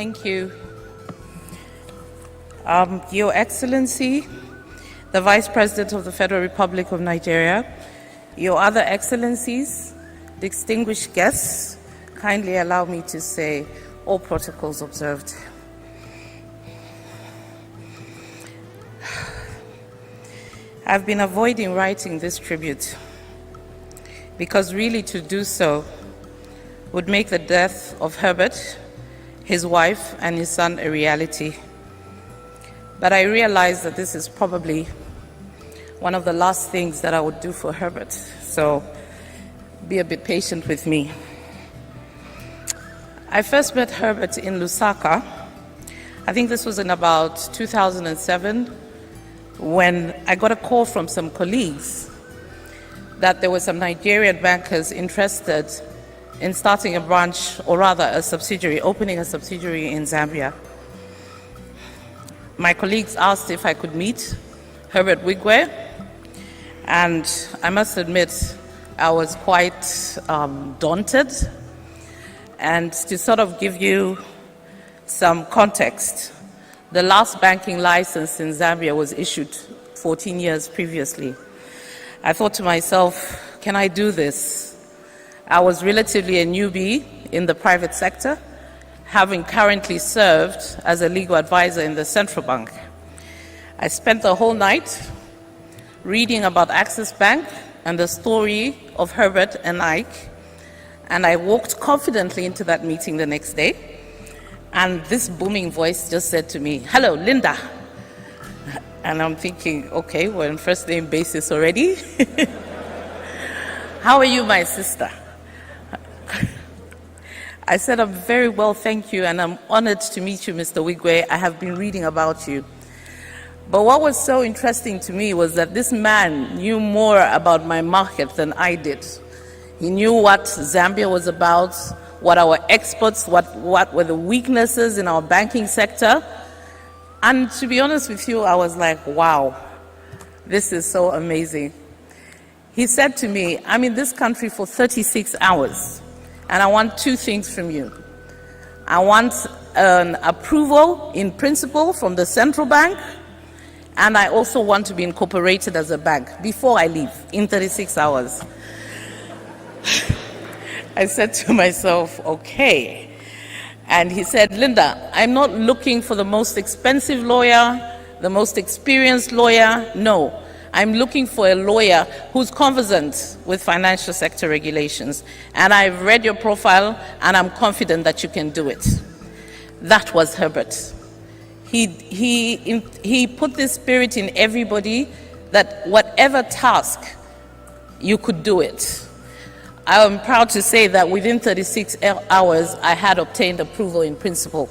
Thank you. Your Excellency, the Vice President of the Federal Republic of Nigeria, Your other Excellencies, distinguished guests, kindly allow me to say all protocols observed. I've been avoiding writing this tribute because really to do so would make the death of Herbert, his wife, and his son a reality. But I realize that this is probably one of the last things that I would do for Herbert, so be a bit patient with me. I first met Herbert in Lusaka. I think this was in about 2007 when I got a call from some colleagues that there were some Nigerian bankers interested in starting a branch, or rather a subsidiary, opening a subsidiary in Zambia. My colleagues asked if I could meet Herbert Wigwe, and I must admit I was quite daunted. And to sort of give you some context, the last banking license in Zambia was issued 14 years previously. I thought to myself, can I do this? I was relatively a newbie in the private sector, having currently served as a legal advisor in the central bank. I spent the whole night reading about Access Bank and the story of Herbert and Ike, and I walked confidently into that meeting the next day. And this booming voice just said to me, "Hello, Linda." And I'm thinking, okay, we're on first name basis already. "How are you, my sister?" I said, "I'm very well, thank you, and I'm honored to meet you, Mr. Wigwe. I have been reading about you." But what was so interesting to me was that this man knew more about my market than I did. He knew what Zambia was about, what our exports, what were the weaknesses in our banking sector. And to be honest with you, I was like, wow, this is so amazing. He said to me, "I'm in this country for 36 hours, and I want two things from you. I want an approval in principle from the central bank, and I also want to be incorporated as a bank before I leave in 36 hours. I said to myself, okay. And he said, "Linda, I'm not looking for the most expensive lawyer, the most experienced lawyer. No, I'm looking for a lawyer who's conversant with financial sector regulations. And I've read your profile, and I'm confident that you can do it." That was Herbert. He put this spirit in everybody that whatever task, you could do it. I am proud to say that within 36 hours, I had obtained approval in principle.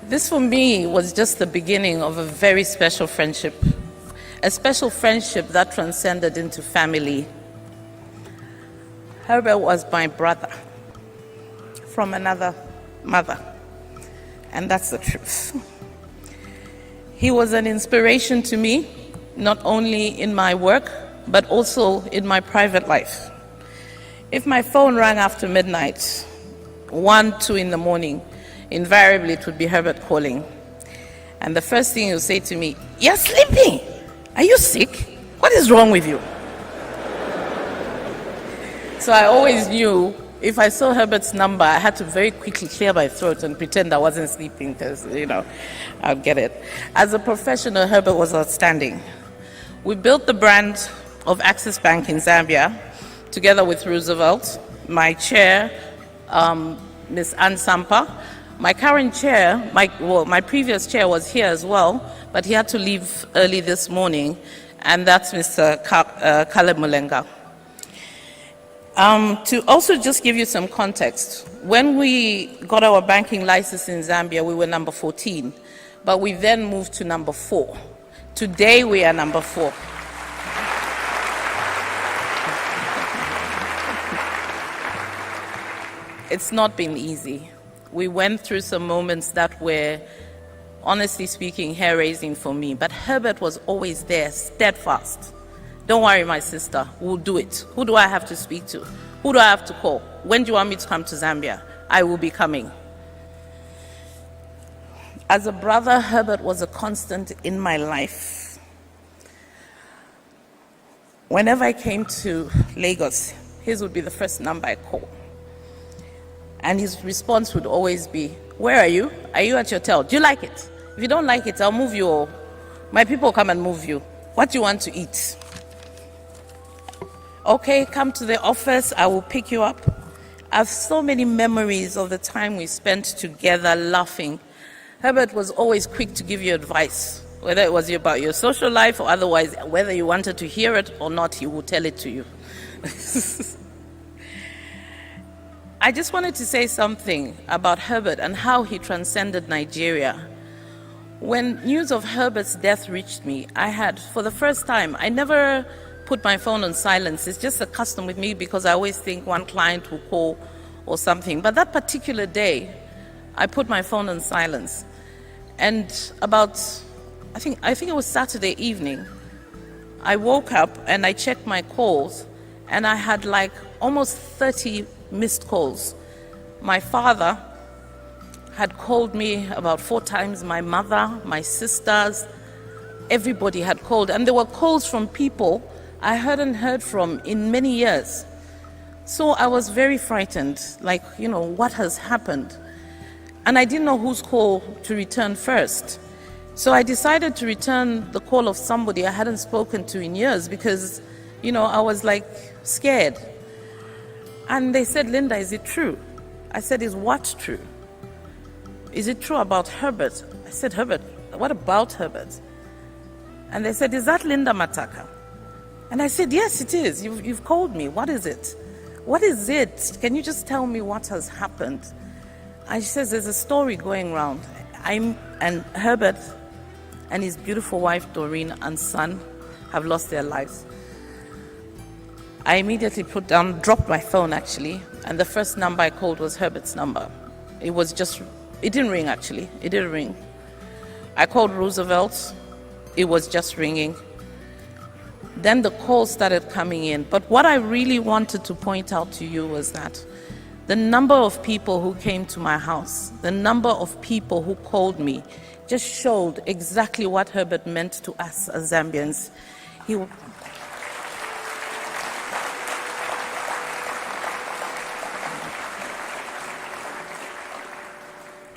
This for me was just the beginning of a very special friendship, a special friendship that transcended into family. Herbert was my brother from another mother, and that's the truth. He was an inspiration to me, not only in my work, but also in my private life. If my phone rang after midnight, 1, 2 in the morning, invariably it would be Herbert calling. And the first thing he would say to me, "You're sleeping. Are you sick? What is wrong with you?" So I always knew if I saw Herbert's number, I had to very quickly clear my throat and pretend I wasn't sleeping because, I'd get it. As a professional, Herbert was outstanding. We built the brand of Access Bank in Zambia together with Roosevelt, my chair, Ms. Ann Sampa. My current chair, my previous chair was here as well, but he had to leave early this morning, and that's Mr. Caleb Mulenga. To also just give you some context, when we got our banking license in Zambia, we were number 14, but we then moved to number 4. Today, we are number 4. It's not been easy. We went through some moments that were, honestly speaking, hair-raising for me, but Herbert was always there, steadfast, Don't worry, my sister, we'll do it. Who do I have to speak to? Who do I have to call? When do you want me to come to Zambia? I will be coming. As a brother, Herbert was a constant in my life. Whenever I came to Lagos, his would be the first number I call. And his response would always be, where are you? Are you at your hotel? Do you like it? If you don't like it, I'll move you. Or my people come and move you. What do you want to eat? Okay, come to the office. I will pick you up. I have so many memories of the time we spent together laughing. Herbert was always quick to give you advice, whether it was about your social life or otherwise, whether you wanted to hear it or not, he would tell it to you. I just wanted to say something about Herbert and how he transcended Nigeria. When news of Herbert's death reached me, I had, for the first time, I never put my phone on silence. It's just a custom with me because I always think one client will call or something. But that particular day, I put my phone on silence. And about, I think it was Saturday evening, I woke up and I checked my calls and I had like almost 30 missed calls. My father had called me about 4 times, my mother, my sisters, everybody had called. And there were calls from people I hadn't heard from in many years. So I was very frightened, like, what has happened? And I didn't know whose call to return first. So I decided to return the call of somebody I hadn't spoken to in years because, I was like scared. And they said, Linda, is it true? I said, is what true? Is it true about Herbert? I said, Herbert, what about Herbert? And they said, is that Linda Mataka? And I said, yes, it is. You've called me. What is it? What is it? Can you just tell me what has happened? And she says, there's a story going around. And Herbert and his beautiful wife, Doreen, and son have lost their lives. I immediately dropped my phone actually, and the first number I called was Herbert's number. It didn't ring actually, it didn't ring. I called Roosevelt, it was just ringing. Then the calls started coming in. But what I really wanted to point out to you was that the number of people who came to my house, the number of people who called me, just showed exactly what Herbert meant to us as Zambians.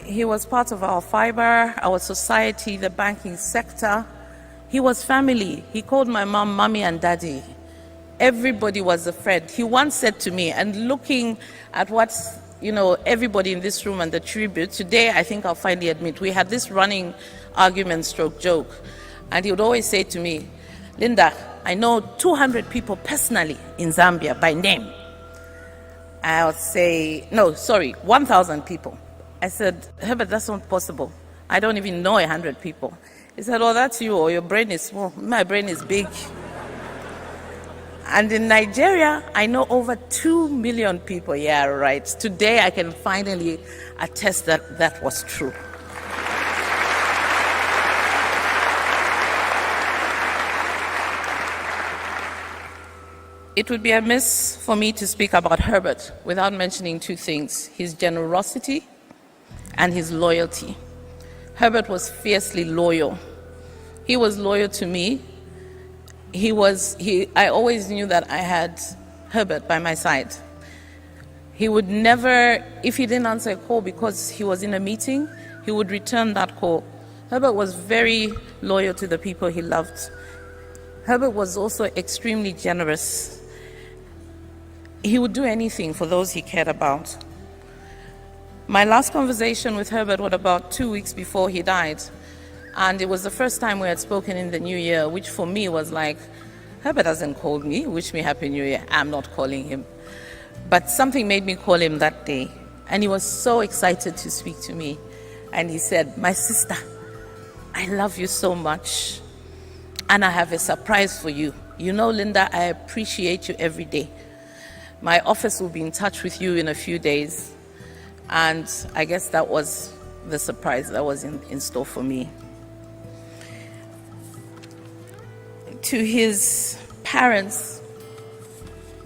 He was part of our fiber, our society, the banking sector. He was family. He called my mom, mommy and daddy. Everybody was a friend. He once said to me, and looking at what, everybody in this room and the tribute, today I think I'll finally admit, we had this running argument stroke joke. And he would always say to me, Linda, I know 200 people personally in Zambia by name. I would say, 1,000 people. I said, Herbert, that's not possible. I don't even know 100 people. He said, oh, that's you, or your brain is small. My brain is big. And in Nigeria, I know over 2 million people. Yeah, right. Today, I can finally attest that that was true. It would be amiss for me to speak about Herbert without mentioning 2 things: his generosity and his loyalty. Herbert was fiercely loyal. He was loyal to me. I always knew that I had Herbert by my side. He would never, if he didn't answer a call because he was in a meeting, he would return that call. Herbert was very loyal to the people he loved. Herbert was also extremely generous. He would do anything for those he cared about. My last conversation with Herbert was about 2 weeks before he died. And it was the first time we had spoken in the new year, which for me was like, Herbert hasn't called me, wish me Happy New Year. I'm not calling him. But something made me call him that day. And he was so excited to speak to me. And he said, my sister, I love you so much. And I have a surprise for you. You know, Linda, I appreciate you every day. My office will be in touch with you in a few days. And I guess that was the surprise that was in store for me. To his parents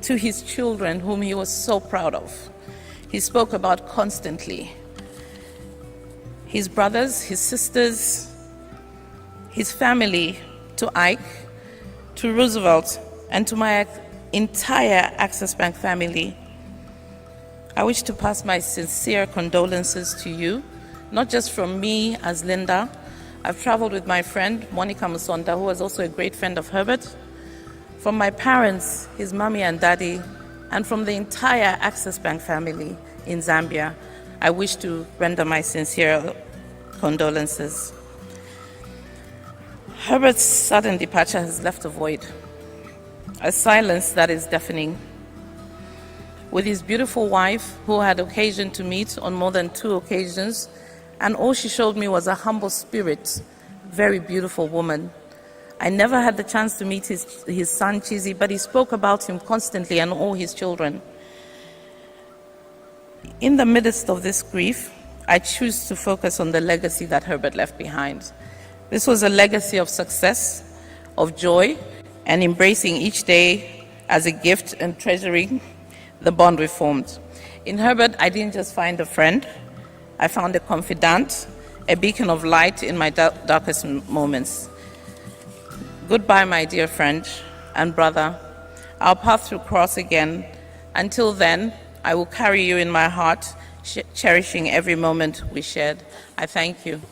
to his children, whom he was so proud of. He spoke about constantly. His brothers, his sisters, his family, to Ike, to Roosevelt, and to my entire Access Bank family. I wish to pass my sincere condolences to you, not just from me as Linda. I've traveled with my friend, Monica Musonda, who was also a great friend of Herbert, from my parents, his mommy and daddy, and from the entire Access Bank family in Zambia. I wish to render my sincere condolences. Herbert's sudden departure has left a void, a silence that is deafening. With his beautiful wife, who had occasion to meet on more than 2 occasions, and all she showed me was a humble spirit, very beautiful woman. I never had the chance to meet his son, Chizzy, but he spoke about him constantly and all his children. In the midst of this grief, I choose to focus on the legacy that Herbert left behind. This was a legacy of success, of joy, and embracing each day as a gift and treasuring the bond we formed. In Herbert, I didn't just find a friend, I found a confidant, a beacon of light in my darkest moments. Goodbye, my dear friend and brother. Our paths will cross again. Until then, I will carry you in my heart, cherishing every moment we shared. I thank you.